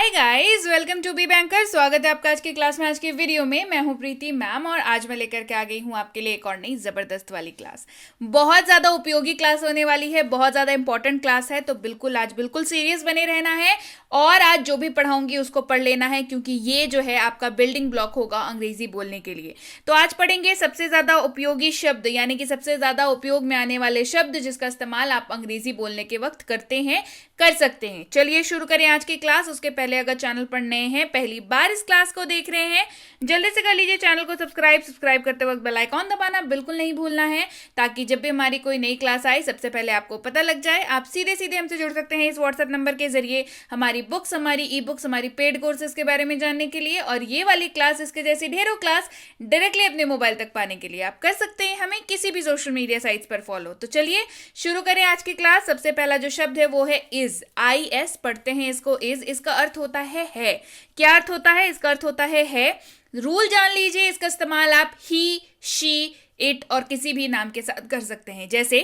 Hi guys, welcome to Be Banker. स्वागत है आपका आज की क्लास में। आज की वीडियो में मैं हूं प्रीति मैम और आज मैं लेकर के आ गई हूं आपके लिए एक और नई जबरदस्त वाली क्लास। बहुत ज़्यादा उपयोगी क्लास होने वाली है, बहुत ज़्यादा इंपॉर्टेंट क्लास है, तो बिल्कुल आज बिल्कुल सीरियस बने रहना है और आज जो भी पढ़ाऊंगी उसको पढ़ लेना है, क्योंकि ये जो है आपका बिल्डिंग ब्लॉक होगा अंग्रेजी बोलने के लिए। तो आज पढ़ेंगे सबसे ज़्यादा उपयोगी शब्द, यानी कि सबसे ज़्यादा उपयोग में आने वाले शब्द जिसका इस्तेमाल आप अंग्रेजी बोलने के वक्त करते हैं, कर सकते हैं। चलिए शुरू करें आज की क्लास। उसके पहले अगर चैनल पर नए हैं, पहली बार इस क्लास को देख रहे हैं, जल्दी से कर लीजिए चैनल को सब्सक्राइब करते वक्त बेल आइकॉन दबाना बिल्कुल नहीं भूलना है, ताकि जब भी हमारी कोई नई क्लास आए सबसे पहले आपको पता लग जाए। आप सीधे सीधे हमसे जुड़ सकते हैं इस व्हाट्सएप नंबर के जरिए हमारी बुक्स, हमारी ई बुक्स, हमारी पेड कोर्सेज के बारे में जानने के लिए, और ये वाली क्लास, इसके जैसी ढेरों क्लास डायरेक्टली अपने मोबाइल तक पाने के लिए आप कर सकते हैं हमें किसी भी सोशल मीडिया साइट्स पर फॉलो। तो चलिए शुरू करें आज की क्लास। सबसे पहला जो शब्द है वो है इज, IS पढ़ते हैं इसको। इज, इसका अर्थ होता है। क्या अर्थ होता है? इसका अर्थ होता है। रूल जान लीजिए, इसका इस्तेमाल आप ही, शी, इट और किसी भी नाम के साथ कर सकते हैं। जैसे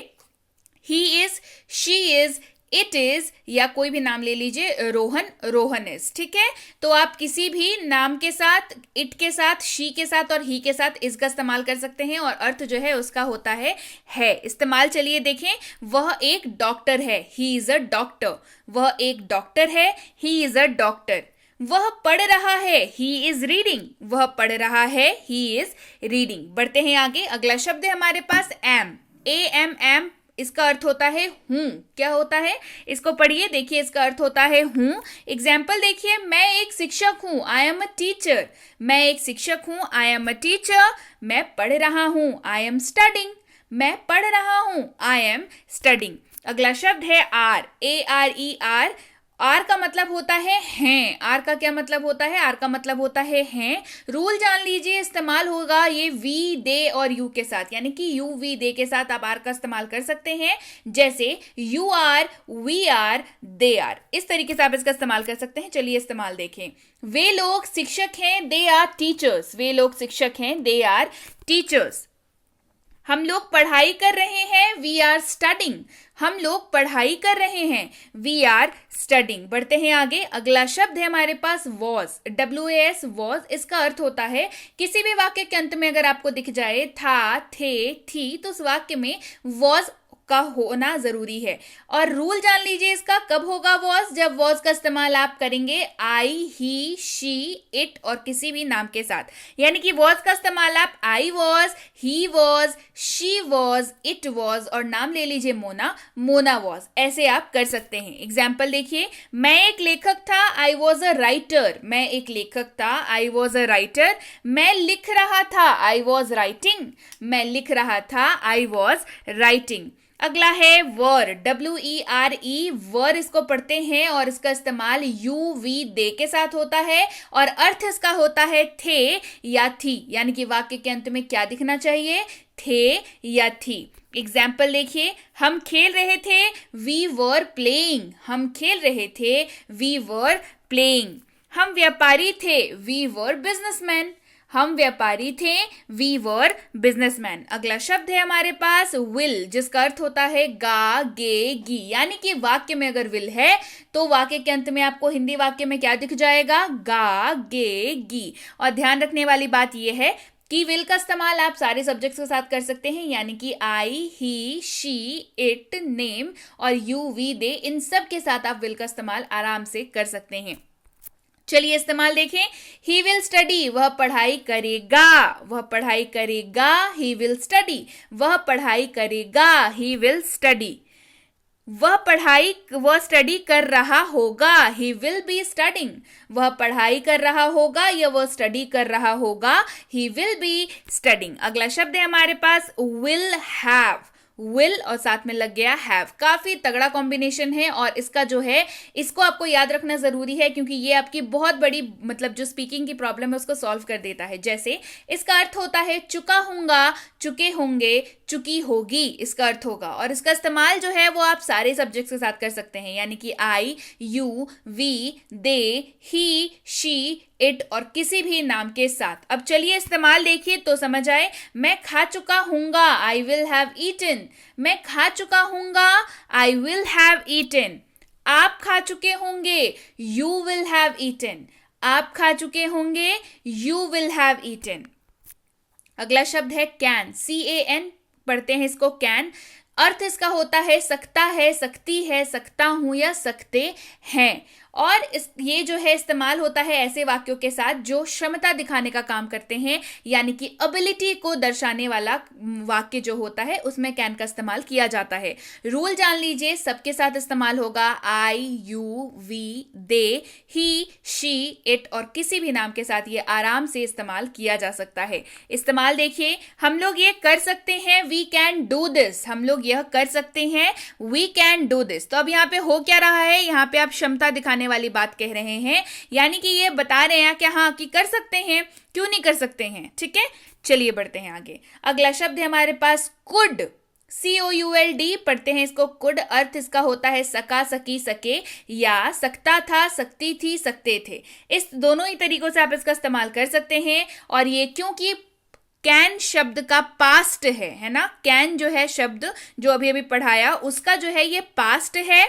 he is, she is, it is, या कोई भी नाम ले लीजिए, रोहन, रोहन इज। ठीक है, तो आप किसी भी नाम के साथ, इट के साथ, शी के साथ और ही के साथ इस का इस्तेमाल कर सकते हैं और अर्थ जो है उसका होता है इस्तेमाल। चलिए देखें, वह एक डॉक्टर है, ही इज अ डॉक्टर। वह एक डॉक्टर है, ही इज अ डॉक्टर। वह पढ़ रहा है, ही इज रीडिंग। वह पढ़ रहा है, ही इज रीडिंग। बढ़ते हैं आगे। अगला शब्द है हमारे पास एम, AMM। इसका अर्थ होता है हूं। क्या होता है? इसको पढ़िए, देखिए इसका अर्थ होता है हूं। एग्जाम्पल देखिए, मैं एक शिक्षक हूं, आई एम अ टीचर। मैं एक शिक्षक हूं, आई एम अ टीचर। मैं पढ़ रहा हूं, आई एम स्टडिंग। मैं पढ़ रहा हूं, आई एम स्टडिंग। अगला शब्द है आर, ARER। आर का मतलब होता है हैं। आर का क्या मतलब होता है? आर का मतलब होता है हैं। रूल जान लीजिए, इस्तेमाल होगा ये वी, दे और यू के साथ, यानी कि यू, वी, दे के साथ आप आर का इस्तेमाल कर सकते हैं। जैसे you are, we are, they are, इस तरीके से आप इसका इस्तेमाल कर सकते हैं। चलिए इस्तेमाल देखें। वे लोग शिक्षक हैं, दे आर टीचर्स। वे लोग शिक्षक हैं, दे आर टीचर्स। हम लोग पढ़ाई कर रहे हैं, वी आर स्टडिंग। हम लोग पढ़ाई कर रहे हैं, वी आर स्टडिंग। बढ़ते हैं आगे। अगला शब्द है हमारे पास वॉज, WAS, वॉज। इसका अर्थ होता है किसी भी वाक्य के अंत में अगर आपको दिख जाए था, थे, थी, तो उस वाक्य में वॉज का होना जरूरी है। और रूल जान लीजिए इसका, कब होगा वॉज? जब वॉज का इस्तेमाल आप करेंगे आई, ही, शी, इट और किसी भी नाम के साथ। यानी कि वॉज का इस्तेमाल आप I was, he was, she was, it was और नाम ले लीजिए मोना, मोना वॉज, ऐसे आप कर सकते हैं। एग्जाम्पल देखिए, मैं एक लेखक था, आई वॉज अ राइटर। मैं एक लेखक था, आई वॉज अ राइटर। मैं लिख रहा था, आई वॉज राइटिंग। मैं लिख रहा था, आई वॉज राइटिंग। अगला है वर, WERE, वर इसको पढ़ते हैं और इसका इस्तेमाल यू, वी, दे के साथ होता है और अर्थ इसका होता है थे या थी, यानी कि वाक्य के अंत में क्या दिखना चाहिए? थे या थी। एग्जाम्पल देखिए, हम खेल रहे थे, वी वर प्लेइंग। हम खेल रहे थे, वी वर प्लेइंग। हम व्यापारी थे, वी वर बिजनेसमैन। हम व्यापारी थे, वी वर बिजनेसमैन। अगला शब्द है हमारे पास विल, जिसका अर्थ होता है गा, गे, गी, यानी कि वाक्य में अगर विल है तो वाक्य के अंत में आपको हिंदी वाक्य में क्या दिख जाएगा? गा, गे, गी। और ध्यान रखने वाली बात यह है कि विल का इस्तेमाल आप सारे सब्जेक्ट्स के साथ कर सकते हैं, यानी कि आई, ही, शी, इट, नेम और यू, वी, दे, इन सब के साथ आप विल का इस्तेमाल आराम से कर सकते हैं। चलिए इस्तेमाल देखें। ही विल स्टडी, वह पढ़ाई करेगा। वह पढ़ाई करेगा, ही विल स्टडी। वह पढ़ाई करेगा, ही विल स्टडी। वह स्टडी कर रहा होगा, ही विल बी स्टडिंग। वह पढ़ाई कर रहा होगा या वह स्टडी कर रहा होगा, ही विल बी स्टडिंग। अगला शब्द है हमारे पास विल हैव, विल और साथ में लग गया हैव। काफी तगड़ा कॉम्बिनेशन है और इसका जो है, इसको आपको याद रखना जरूरी है, क्योंकि ये आपकी बहुत बड़ी मतलब जो स्पीकिंग की प्रॉब्लम है उसको सॉल्व कर देता है। जैसे इसका अर्थ होता है चुका हूंगा, चुके होंगे, चुकी होगी, इसका अर्थ होगा। और इसका इस्तेमाल जो है वो आप सारे सब्जेक्ट्स के साथ कर सकते हैं, यानी कि I, you, we, they, he, she, it और किसी भी नाम के साथ। अब चलिए इस्तेमाल देखिए तो समझ आए। मैं खा चुका हूंगा, आई विल हैव ईटन। मैं खा चुका हूंगा, आई विल हैव ईटन। आप खा चुके होंगे, यू विल हैव ईटन। आप खा चुके होंगे, यू विल हैव ईटन। अगला शब्द है कैन, CAN पढ़ते हैं इसको, कैन। अर्थ इसका होता है सकता है, सकती है, सकता हूं या सकते हैं। और ये जो है इस्तेमाल होता है ऐसे वाक्यों के साथ जो क्षमता दिखाने का काम करते हैं, यानी कि एबिलिटी को दर्शाने वाला वाक्य जो होता है उसमें कैन का इस्तेमाल किया जाता है। रूल जान लीजिए, सबके साथ इस्तेमाल होगा, I, you, we, they, he, she, it और किसी भी नाम के साथ ये आराम से इस्तेमाल किया जा सकता है। इस्तेमाल देखिए, हम लोग ये कर सकते हैं, वी कैन डू दिस, हम लोग यह कर सकते हैं, वी कैन डू दिस। तो अब यहाँ पे हो क्या रहा है, यहाँ पे आप क्षमता दिखाने वाली बात कह रहे हैं, यानी कि ये बता रहे हैं कि हाँ कि कर सकते हैं, क्यों नहीं कर सकते हैं। ठीक है, चलिए बढ़ते हैं आगे। अगला शब्द है हमारे पास कुड, COULD पढ़ते हैं इसको, कुड। अर्थ इसका होता है सका, सकी, सके या सकता था, सकती थी, सकते थे। इस दोनों ही तरीकों से आप इसका इस्तेमाल कर सकते हैं। और ये क्योंकि कैन शब्द का पास्ट है ना, कैन जो है शब्द जो अभी अभी पढ़ाया उसका जो है ये पास्ट है,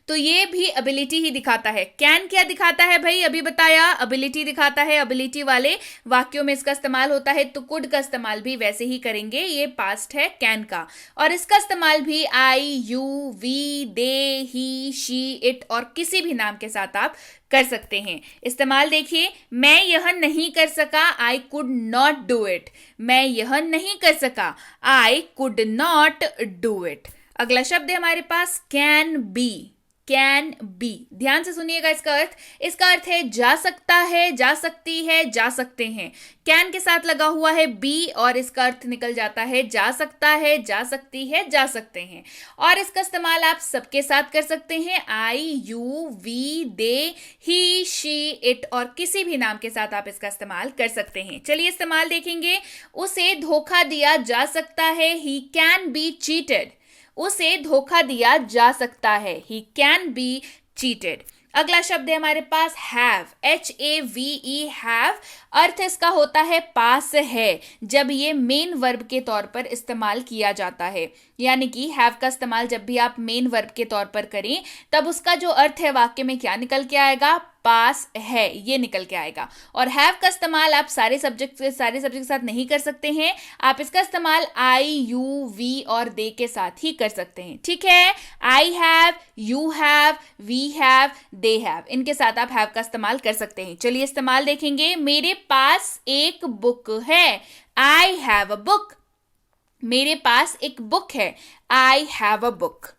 तो ये भी एबिलिटी ही दिखाता है। कैन क्या दिखाता है भाई, अभी बताया, एबिलिटी दिखाता है। एबिलिटी वाले वाक्यों में इसका इस्तेमाल होता है, तो कुड का इस्तेमाल भी वैसे ही करेंगे, ये पास्ट है कैन का। और इसका इस्तेमाल भी I, you, we, they, he, she, it और किसी भी नाम के साथ आप कर सकते हैं। इस्तेमाल देखिए, मैं यह नहीं कर सका, I could not do it. मैं यह नहीं कर सका, I could not do it. अगला शब्द है हमारे पास कैन बी, कैन बी। ध्यान से सुनिएगा इसका अर्थ है जा सकता है, जा सकती है, जा सकते हैं। कैन के साथ लगा हुआ है बी और इसका अर्थ निकल जाता है जा सकता है, जा सकती है, जा सकते हैं। और इसका इस्तेमाल आप सबके साथ कर सकते हैं, I, you, we, they, he, she, it और किसी भी नाम के साथ आप इसका इस्तेमाल कर सकते हैं। चलिए इस्तेमाल देखेंगे। उसे धोखा दिया जा सकता है, ही कैन बी चीटेड। उसे धोखा दिया जा सकता है, ही कैन बी चीटेड। अगला शब्द है हमारे पास हैव, HAVE, हैव। अर्थ इसका होता है पास है, जब ये मेन वर्ब के तौर पर इस्तेमाल किया जाता है। यानी कि हैव का इस्तेमाल जब भी आप मेन वर्ब के तौर पर करें तब उसका जो अर्थ है वाक्य में क्या निकल के आएगा, पास है, ये निकल के आएगा। और हैव का इस्तेमाल आप सारे सब्जेक्ट के साथ नहीं कर सकते हैं, आप इसका इस्तेमाल आई, यू, वी और दे के साथ ही कर सकते हैं। ठीक है, I have, you have, we have, they have, इनके साथ आप हैव का इस्तेमाल कर सकते हैं। चलिए इस्तेमाल देखेंगे। मेरे पास एक बुक है, आई हैव अ बुक। मेरे पास एक बुक है, आई हैव अ बुक।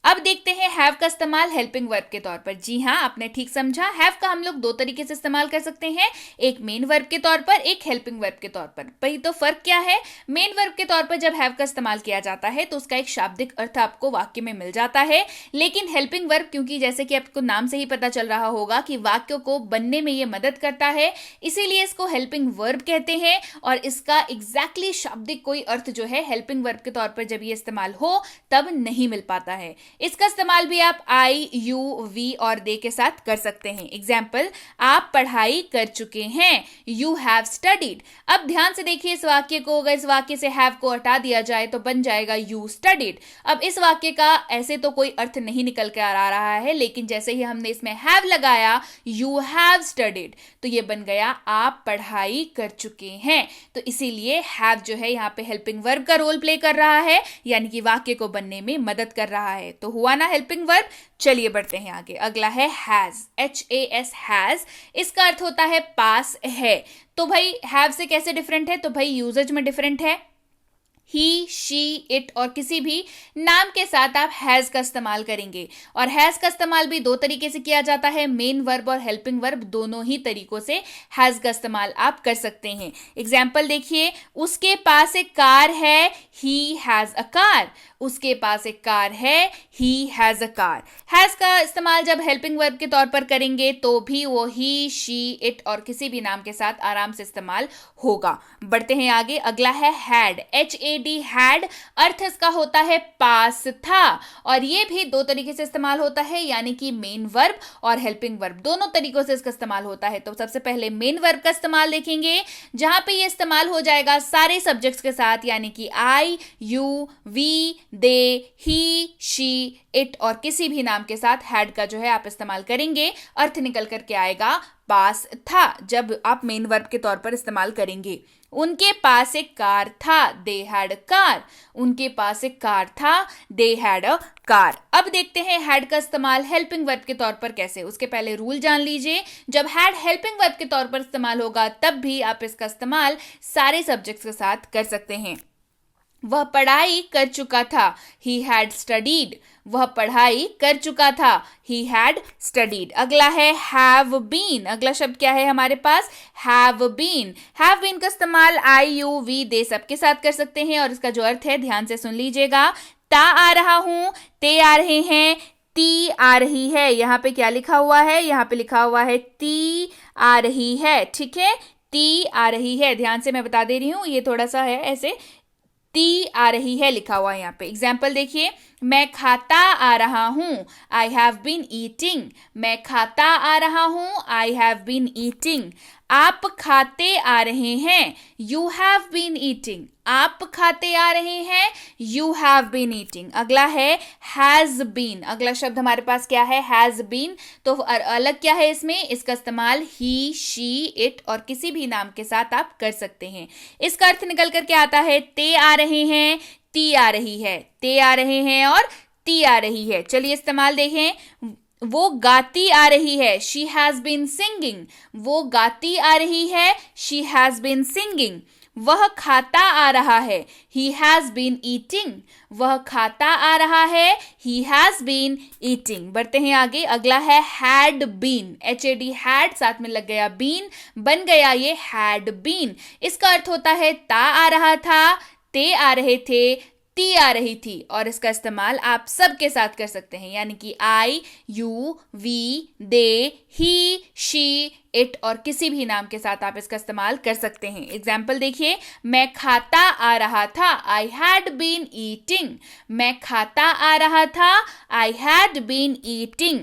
अब देखते हैं हैव का इस्तेमाल हेल्पिंग वर्ब के तौर पर। जी हाँ, आपने ठीक समझा। हैव का हम लोग दो तरीके से इस्तेमाल कर सकते हैं, एक मेन वर्ब के तौर पर, एक हेल्पिंग वर्ब के तौर पर। भाई तो फर्क क्या है, मेन वर्ब के तौर पर जब हैव का इस्तेमाल किया जाता है तो उसका एक शाब्दिक अर्थ आपको वाक्य में मिल जाता है। लेकिन हेल्पिंग वर्ब, क्योंकि जैसे कि आपको नाम से ही पता चल रहा होगा कि वाक्यों को बनने में ये मदद करता है, इसीलिए इसको हेल्पिंग वर्ब कहते हैं। और इसका एग्जैक्टली शाब्दिक कोई अर्थ जो है हेल्पिंग वर्ब के तौर पर जब ये इस्तेमाल हो तब नहीं मिल पाता है। इसका इस्तेमाल भी आप आई, यू, वी और दे के साथ कर सकते हैं। एग्जाम्पल, आप पढ़ाई कर चुके हैं, यू हैव स्टडीड। अब ध्यान से देखिए इस वाक्य को, अगर इस वाक्य से हैव को हटा दिया जाए तो बन जाएगा यू स्टडीड। अब इस वाक्य का ऐसे तो कोई अर्थ नहीं निकल कर आ रहा है, लेकिन जैसे ही हमने इसमें हैव लगाया, यू हैव स्टडीड, तो ये बन गया आप पढ़ाई कर चुके हैं। तो इसीलिए हैव जो है यहाँ पे हेल्पिंग वर्ब का रोल प्ले कर रहा है, यानी कि वाक्य को बनने में मदद कर रहा है। तो हुआ ना हेल्पिंग वर्ब। चलिए बढ़ते हैं आगे। अगला है हैज, HAS, हैज। इसका अर्थ होता है पास है। तो भाई हैव से कैसे डिफरेंट है, तो भाई यूजेज में डिफरेंट है। ही, शी, इट और किसी भी नाम के साथ आप हैज का इस्तेमाल करेंगे। और हैज का इस्तेमाल भी दो तरीके से किया जाता है, मेन वर्ब और हेल्पिंग वर्ब, दोनों ही तरीकों से हैज का इस्तेमाल आप कर सकते हैं। एग्जाम्पल देखिए, उसके पास एक कार है, ही हैज अ कार। उसके पास एक कार है, he has a car. Has का इस्तेमाल जब हेल्पिंग वर्ब के तौर पर करेंगे तो भी वो ही, शी, इट और किसी भी नाम के साथ आराम से इस्तेमाल होगा। बढ़ते हैं आगे। अगला है हैड, HAD, had, अर्थ इसका होता है पास था, और ये भी दो तरीके से इस्तेमाल होता है, यानी कि मेन वर्ब और हेल्पिंग वर्ब, दोनों तरीकों से इसका इस्तेमाल होता है। तो सबसे पहले मेन वर्ब का इस्तेमाल देखेंगे, जहां पे ये इस्तेमाल हो जाएगा सारे सब्जेक्ट्स के साथ, यानी कि I, you, we, they, he, she, it और किसी भी नाम के साथ हैड का जो है आप इस्तेमाल करेंगे, अर्थ निकल करके आएगा पास था, जब आप मेन वर्ब के तौर पर इस्तेमाल करेंगे। उनके पास एक कार था, दे हैड कार, उनके पास एक कार था, दे हैड अ कार। अब देखते हैं हैड का इस्तेमाल हेल्पिंग वर्ब के तौर पर कैसे। उसके पहले रूल जान लीजिए, जब हैड हेल्पिंग वर्ब के तौर पर इस्तेमाल होगा तब भी आप इसका इस्तेमाल सारे सब्जेक्ट्स के साथ कर सकते हैं। वह पढ़ाई कर चुका था, he had studied, वह पढ़ाई कर चुका था, he had studied। अगला है have been, अगला शब्द क्या है हमारे पास, have been। have been का इस्तेमाल I, you, we, they सबके साथ कर सकते हैं, और इसका जो अर्थ है ध्यान से सुन लीजिएगा, ता आ रहा हूं, ते आ रहे हैं, ती आ रही है। यहाँ पे क्या लिखा हुआ है, यहाँ पे लिखा हुआ है ती आ रही है, ठीक है, ती आ रही है। ध्यान से मैं बता दे रही हूँ, ये थोड़ा सा है ऐसे, ती आ रही है लिखा हुआ है यहाँ पे। एग्जाम्पल देखिए, मैं खाता आ रहा हूं, आई हैव बीन ईटिंग, मैं खाता आ रहा हूं, आई हैव बीन ईटिंग। आप खाते आ रहे हैं, यू हैव बीन ईटिंग, आप खाते आ रहे हैं, यू हैव बीन ईटिंग। अगला है हैज बीन, अगला शब्द हमारे पास क्या है, हैज बीन। तो अलग क्या है इसमें, इसका इस्तेमाल ही, शी, इट और किसी भी नाम के साथ आप कर सकते हैं। इसका अर्थ निकल करके आता है ते आ रहे हैं, ती आ रही है, ते आ रहे हैं और ती आ रही है। चलिए इस्तेमाल देखें, वो गाती आ रही है, शी हैज बीन सिंगिंग, वो गाती आ रही है, शी हैज बीन सिंगिंग। वह खाता आ रहा है, he has been eating, वह खाता आ रहा है, he has been eating। बढ़ते हैं आगे, अगला है had been, had had साथ में लग गया been, बन गया ये had been। इसका अर्थ होता है ता आ रहा था, ते आ रहे थे, ती आ रही थी, और इसका इस्तेमाल आप सबके साथ कर सकते हैं, यानी कि I, you, we, they, he, she, it और किसी भी नाम के साथ आप इसका इस्तेमाल कर सकते हैं। एग्जाम्पल देखिए, मैं खाता आ रहा था, आई हैड बीन ईटिंग, मैं खाता आ रहा था, आई हैड बीन ईटिंग।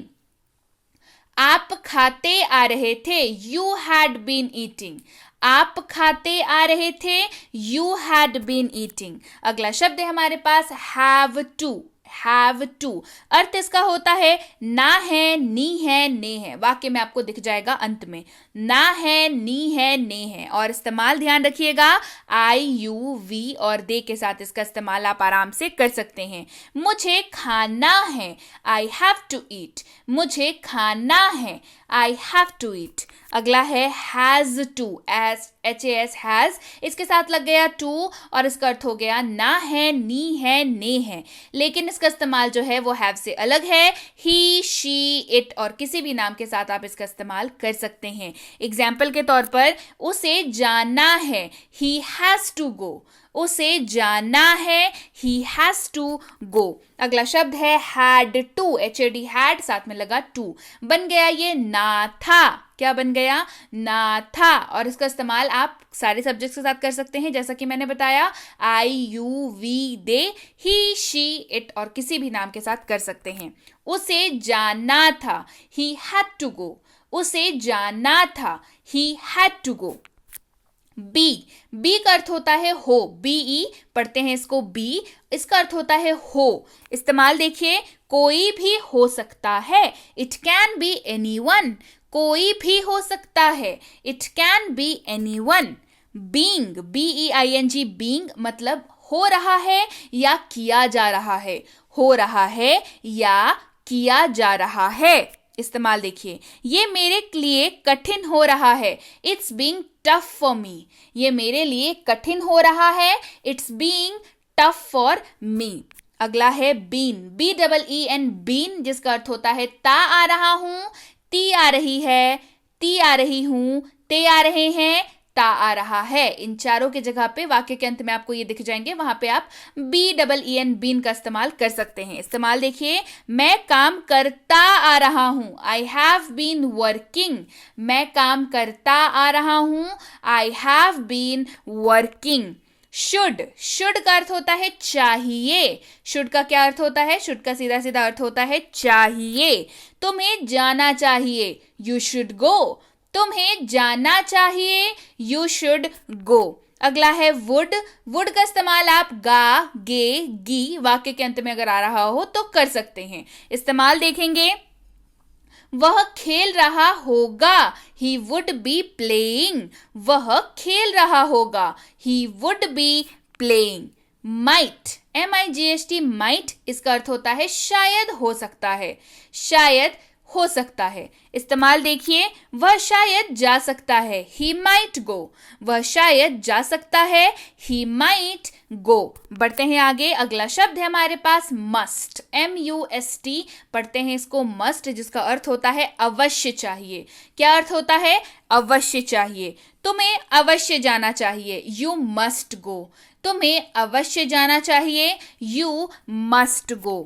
आप खाते आ रहे थे, यू हैड बीन ईटिंग, आप खाते आ रहे थे, यू हैड बीन ईटिंग। अगला शब्द है हमारे पास हैव टू, हैव टू। अर्थ इसका होता है ना है, नी है, ने है। वाक्य में आपको दिख जाएगा अंत में, ना है, नी है, ने है। और इस्तेमाल ध्यान रखिएगा, आई, यू, वी और दे के साथ इसका इस्तेमाल आप आराम से कर सकते हैं। मुझे खाना है, आई हैव टू ईट, मुझे खाना है, आई हैव टू ईट। अगला है हैज टू, HAS हैज, इसके साथ लग गया टू और इसका अर्थ हो गया ना है, नी है, ने है। लेकिन इसका इस्तेमाल जो है वो हैव से अलग है, ही, शी, इट और किसी भी नाम के साथ आप इसका इस्तेमाल कर सकते हैं। एग्जाम्पल के तौर पर, उसे जाना है, ही हैज टू गो, उसे जाना है, ही हैज टू गो। अगला शब्द है हैड टू, HAD हैड साथ में लगा टू, बन गया ये ना था। क्या बन गया, ना था। और इसका इस्तेमाल आप सारे सब्जेक्ट्स के साथ कर सकते हैं, जैसा कि मैंने बताया, I, you, we, they, he, she, it और किसी भी नाम के साथ कर सकते हैं। उसे जाना था, ही हैड टू गो, उसे जाना था, he had to go. Be, be का अर्थ होता है हो, BE पढ़ते हैं इसको बी, इसका अर्थ होता है हो। इस्तेमाल देखिए, कोई भी हो सकता है, इट कैन बी एनीवन, कोई भी हो सकता है, it can be anyone. Being, BEING, being मतलब हो रहा है या किया जा रहा है, हो रहा है या किया जा रहा है। इस्तेमाल देखिए, ये मेरे लिए कठिन हो रहा है, it's being tough for me, ये मेरे लिए कठिन हो रहा है, it's being tough for me. अगला है बीन, BEEN, बीन, जिसका अर्थ होता है ता आ रहा हूं, ती आ रही है, ती आ रही हूं, ते आ रहे हैं, ता आ रहा है। इन चारों की जगह पे वाक्य के अंत में आपको ये दिख जाएंगे, वहां पे आप BEEN, बीन का इस्तेमाल कर सकते हैं। इस्तेमाल देखिए, मैं काम करता आ रहा हूं, आई हैव बीन वर्किंग, मैं काम करता आ रहा हूं, I have been working. Should का अर्थ होता है चाहिए। शुड का क्या अर्थ होता है? शुड का सीधा सीधा अर्थ होता है चाहिए। तुम्हें जाना चाहिए, यू शुड गो। तुम्हें जाना चाहिए, यू शुड गो। अगला है वुड। वुड का इस्तेमाल आप गा, गे, गी वाक्य के अंत में अगर आ रहा हो तो कर सकते हैं। इस्तेमाल देखेंगे, वह खेल रहा होगा, ही वुड बी प्लेइंग। वह खेल रहा होगा, he would be playing. Might, MIGHT, might, इसका अर्थ होता है शायद हो सकता है, शायद हो सकता है। इस्तेमाल देखिए, वह शायद जा सकता है, ही माइट गो। वह शायद जा सकता है, ही माइट गो। बढ़ते हैं आगे, अगला शब्द है हमारे पास मस्ट, MUST। पढ़ते हैं इसको, मस्ट, जिसका अर्थ होता है अवश्य चाहिए। क्या अर्थ होता है? अवश्य चाहिए। तुम्हें अवश्य जाना चाहिए, यू मस्ट गो। तुम्हें अवश्य जाना चाहिए, यू मस्ट गो।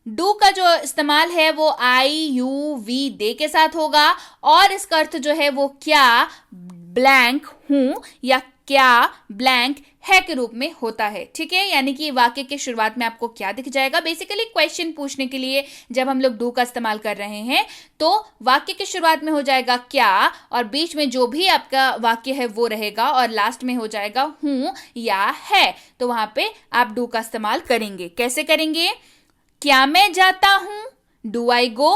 डू का जो इस्तेमाल है वो IUV दे के साथ होगा और इसका अर्थ जो है वो क्या ब्लैंक हूं या क्या ब्लैंक है के रूप में होता है। ठीक है, यानी कि वाक्य के शुरुआत में आपको क्या दिख जाएगा? बेसिकली क्वेश्चन पूछने के लिए जब हम लोग डू का इस्तेमाल कर रहे हैं तो वाक्य के शुरुआत में हो जाएगा क्या, और बीच में जो भी आपका वाक्य है वो रहेगा, और लास्ट में हो जाएगा हूं या है। तो वहां पे आप डू का इस्तेमाल करेंगे। कैसे करेंगे? क्या मैं जाता हूं, डू आई गो।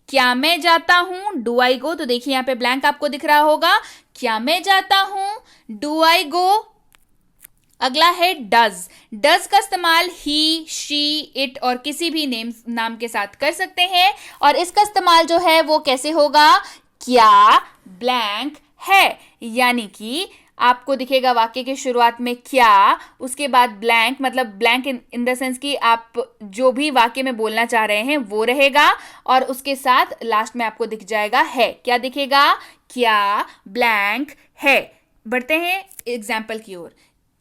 क्या मैं जाता हूं, डू आई गो। तो देखिए यहां पे ब्लैंक आपको दिख रहा होगा, क्या मैं जाता हूं, डू आई गो। अगला है डज। डज का इस्तेमाल ही, शी, इट और किसी भी नाम के साथ कर सकते हैं, और इसका इस्तेमाल जो है वो कैसे होगा? क्या ब्लैंक है, यानी कि आपको दिखेगा वाक्य की शुरुआत में क्या, उसके बाद ब्लैंक, मतलब ब्लैंक इन द सेंस कि आप जो भी वाक्य में बोलना चाह रहे हैं वो रहेगा, और उसके साथ लास्ट में आपको दिख जाएगा है। क्या दिखेगा? क्या ब्लैंक है। बढ़ते हैं एग्जाम्पल की ओर।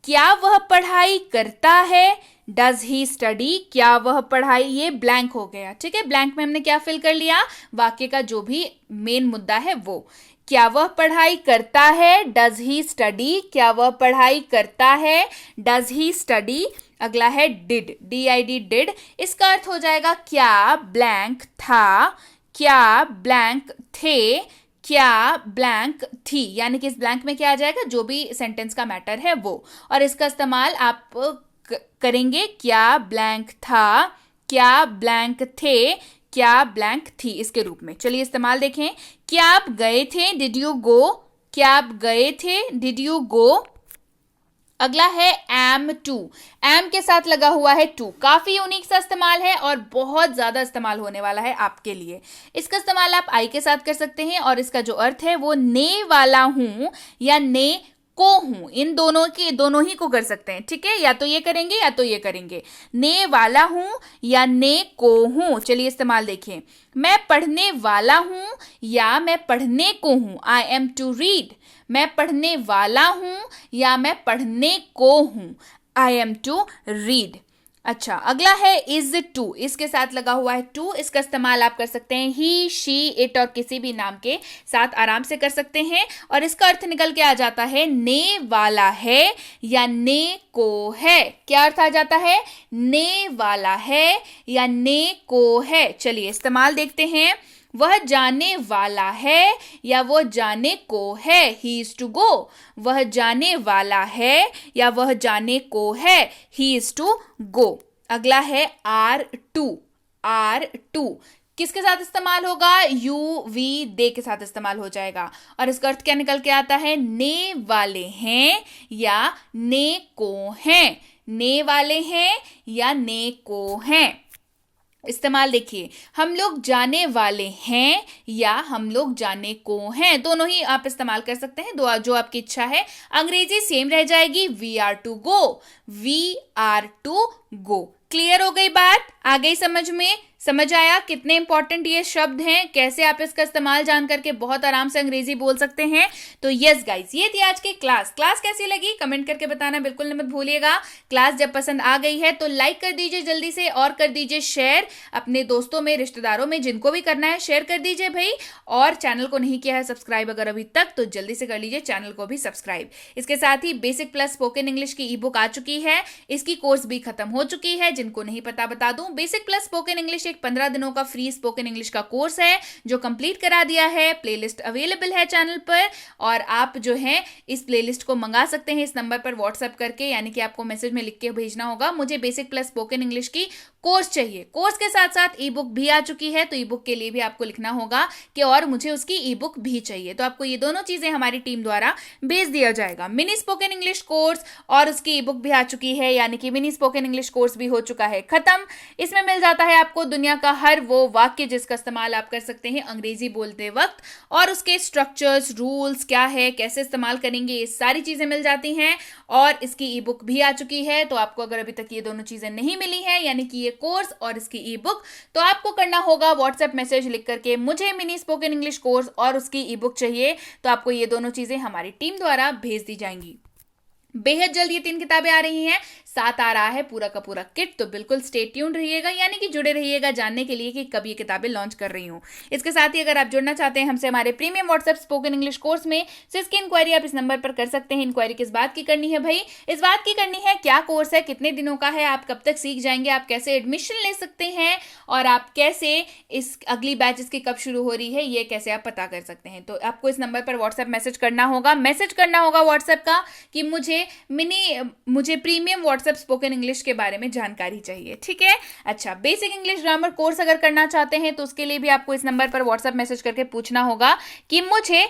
क्या वह पढ़ाई करता है, डज ही स्टडी। क्या वह पढ़ाई, ये ब्लैंक हो गया। ठीक है, ब्लैंक में हमने क्या फिल कर लिया? वाक्य का जो भी मेन मुद्दा है वो। क्या वह पढ़ाई करता है, डज ही स्टडी। क्या वह पढ़ाई करता है, डज ही स्टडी। अगला है डिड, DID, डिड। इसका अर्थ हो जाएगा क्या ब्लैंक था, क्या ब्लैंक थे, क्या ब्लैंक थी। यानी कि इस ब्लैंक में क्या आ जाएगा? जो भी सेंटेंस का मैटर है वो, और इसका इस्तेमाल आप करेंगे क्या ब्लैंक था, क्या ब्लैंक थे, क्या ब्लैंक थी, इसके रूप में। चलिए इस्तेमाल देखें। क्या आप गए थे, डिड यू गो। क्या आप गए थे, डिड यू गो। अगला है एम टू। एम के साथ लगा हुआ है टू। काफी यूनिक सा इस्तेमाल है और बहुत ज्यादा इस्तेमाल होने वाला है आपके लिए। इसका इस्तेमाल आप आई के साथ कर सकते हैं, और इसका जो अर्थ है वो ने वाला हूं या ने को हूं, इन दोनों ही को कर सकते हैं। ठीक है, या तो ये करेंगे या तो ये करेंगे। ने वाला हूं या ने को हूं। चलिए इस्तेमाल देखिए। मैं पढ़ने वाला हूं या मैं पढ़ने को हूं। I am to read. मैं पढ़ने वाला हूं या मैं पढ़ने को हूं। I am to read. अच्छा, अगला है इज टू। इसके साथ लगा हुआ है टू। इसका इस्तेमाल आप कर सकते हैं ही, शी, इट और किसी भी नाम के साथ आराम से कर सकते हैं, और इसका अर्थ निकल के आ जाता है ने वाला है या ने को है। क्या अर्थ आ जाता है? ने वाला है या ने को है। चलिए इस्तेमाल देखते हैं। वह जाने वाला है या वो जाने को है। He is to go. वह जाने वाला है या वह जाने को है। He is to go. अगला है आर टू। आर टू किसके साथ इस्तेमाल होगा? यू, वी, दे के साथ इस्तेमाल हो जाएगा, और इसका अर्थ क्या निकल के आता है? ने वाले हैं या ने को हैं। ने वाले हैं या ने को हैं। इस्तेमाल देखिए। हम लोग जाने वाले हैं या हम लोग जाने को हैं। दोनों ही आप इस्तेमाल कर सकते हैं, जो आपकी इच्छा है। अंग्रेजी सेम रह जाएगी। We are to go. We are to go. Clear हो गई बात? आ गई समझ में? समझ आया कितने इंपॉर्टेंट ये शब्द हैं, कैसे आप इसका इस्तेमाल जान करके बहुत आराम से अंग्रेजी बोल सकते हैं। तो यस गाइस, ये थी आज की क्लास कैसी लगी कमेंट करके बताना बिल्कुल मत भूलिएगा। क्लास जब पसंद आ गई है तो लाइक कर दीजिए जल्दी से, और कर दीजिए शेयर अपने दोस्तों में, रिश्तेदारों में, जिनको भी करना है शेयर कर दीजिए भाई। और चैनल को नहीं किया है सब्सक्राइब अगर अभी तक, तो जल्दी से कर लीजिए चैनल को भी सब्सक्राइब। इसके साथ ही बेसिक प्लस स्पोकन इंग्लिश की ई बुक आ चुकी है, इसकी कोर्स भी खत्म हो चुकी है। जिनको नहीं पता बता दूं, बेसिक प्लस स्पोकन इंग्लिश एक 15 दिनों का फ्री स्पोकन इंग्लिश का कोर्स है जो कंप्लीट करा दिया है। प्लेलिस्ट अवेलेबल है चैनल पर, और आप जो है इस प्लेलिस्ट को मंगा सकते हैं इस नंबर पर व्हाट्सएप करके, यानी कि आपको मैसेज में लिख के भेजना होगा मुझे बेसिक प्लस स्पोकन इंग्लिश की कोर्स चाहिए। कोर्स के साथ साथ ई बुक भी आ चुकी है, तो ई बुक के लिए भी आपको लिखना होगा कि और मुझे उसकी ई बुक भी चाहिए। तो आपको ये दोनों चीजें हमारी टीम द्वारा भेज दिया जाएगा। मिनी स्पोकन इंग्लिश कोर्स और उसकी ई बुक भी आ चुकी है, यानी कि मिनी स्पोकन इंग्लिश कोर्स भी हो चुका है खत्म। इसमें मिल जाता है आपको दुनिया का हर वो वाक्य जिसका इस्तेमाल आप कर सकते हैं अंग्रेजी बोलते वक्त, और उसके स्ट्रक्चर्स, रूल्स क्या है, कैसे इस्तेमाल करेंगे, ये सारी चीजें मिल जाती हैं। और इसकी ई बुक भी आ चुकी है। तो आपको अगर अभी तक ये दोनों चीजें नहीं मिली है, यानी कि ये कोर्स और इसकी ई बुक, तो आपको करना होगा व्हाट्सएप मैसेज लिख करके मुझे मिनी स्पोकन इंग्लिश कोर्स और उसकी ई बुक चाहिए। तो आपको ये दोनों चीजें हमारी टीम द्वारा भेज दी जाएंगी। बेहद जल्द ये 3 किताबें आ रही हैं, साथ आ रहा है पूरा का पूरा किट। तो बिल्कुल स्टे ट्यून्ड रहिएगा, यानी कि जुड़े रहिएगा जानने के लिए कि कब ये किताबें लॉन्च कर रही हूँ। इसके साथ ही अगर आप जुड़ना चाहते हैं हमसे हमारे premium WhatsApp spoken English course में, तो इसकी इंक्वायरी आप इस नंबर पर कर सकते हैं। इंक्वायरी किस बात की करनी है भाई? इस बात की करनी है क्या कोर्स है, कितने दिनों का है, आप कब तक सीख जाएंगे, आप कैसे एडमिशन ले सकते हैं, और आप कैसे इस अगली बैच इसकी कब शुरू हो रही है ये कैसे आप पता कर सकते हैं। तो आपको इस नंबर पर व्हाट्सएप मैसेज करना होगा व्हाट्सएप का कि मुझे प्रीमियम व्हाट्सएप स्पोकन इंग्लिश के बारे में जानकारी चाहिए, ठीक है। अच्छा, बेसिक इंग्लिश ग्रामर कोर्स अगर करना चाहते हैं तो उसके लिए भी आपको इस नंबर पर व्हाट्सएप मैसेज करके पूछना होगा कि मुझे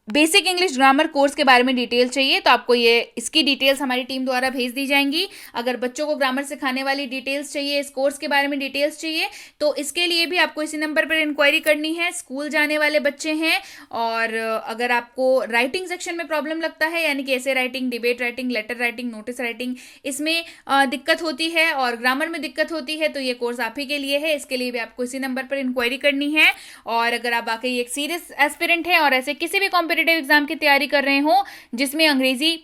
बेसिक इंग्लिश ग्रामर कोर्स के बारे में डिटेल चाहिए। तो आपको ये इसकी डिटेल्स हमारी टीम द्वारा भेज दी जाएंगी। अगर बच्चों को ग्रामर सिखाने वाली डिटेल्स चाहिए, इस कोर्स के बारे में डिटेल्स चाहिए, तो इसके लिए भी आपको इसी नंबर पर इंक्वायरी करनी है। स्कूल जाने वाले बच्चे हैं, और अगर आपको राइटिंग सेक्शन में प्रॉब्लम लगता है, यानी कि ऐसे writing, debate writing, letter writing, notice writing, इसमें दिक्कत होती है और ग्रामर में दिक्कत होती है, तो ये कोर्स आप ही के लिए है। इसके लिए भी आपको इसी नंबर पर इंक्वायरी करनी है। और अगर आप वाकई एक सीरियस एस्पिरेंट हैं और ऐसे किसी भी कॉम्पिटिटिव एग्जाम की तैयारी कर रहे हो जिसमें अंग्रेजी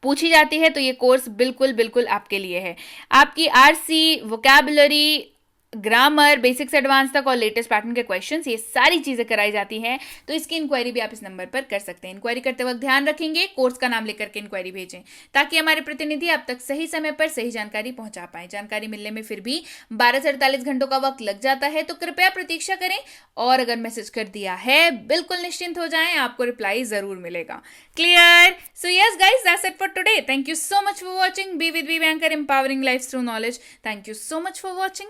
पूछी जाती है, तो ये कोर्स बिल्कुल बिल्कुल आपके लिए है। आपकी RC, vocabulary, grammar, basics advance तक और लेटेस्ट पैटर्न के क्वेश्चंस, ये सारी चीजें कराई जाती हैं। तो इसकी इंक्वायरी भी आप इस नंबर पर कर सकते हैं। इंक्वायरी करते वक्त ध्यान रखेंगे कोर्स का नाम लेकर के इंक्वायरी भेजें, ताकि हमारे प्रतिनिधि आप तक सही समय पर सही जानकारी पहुंचा पाए। जानकारी मिलने में फिर भी 12 से 48 घंटों का वक्त लग जाता है, तो कृपया प्रतीक्षा करें। और अगर मैसेज कर दिया है, बिल्कुल निश्चिंत हो जाएं, आपको रिप्लाई जरूर मिलेगा। Clear? So yes guys, that's it for today. Thank you so much for watching. Be with Be Banker, empowering life through knowledge. Thank you so much for watching.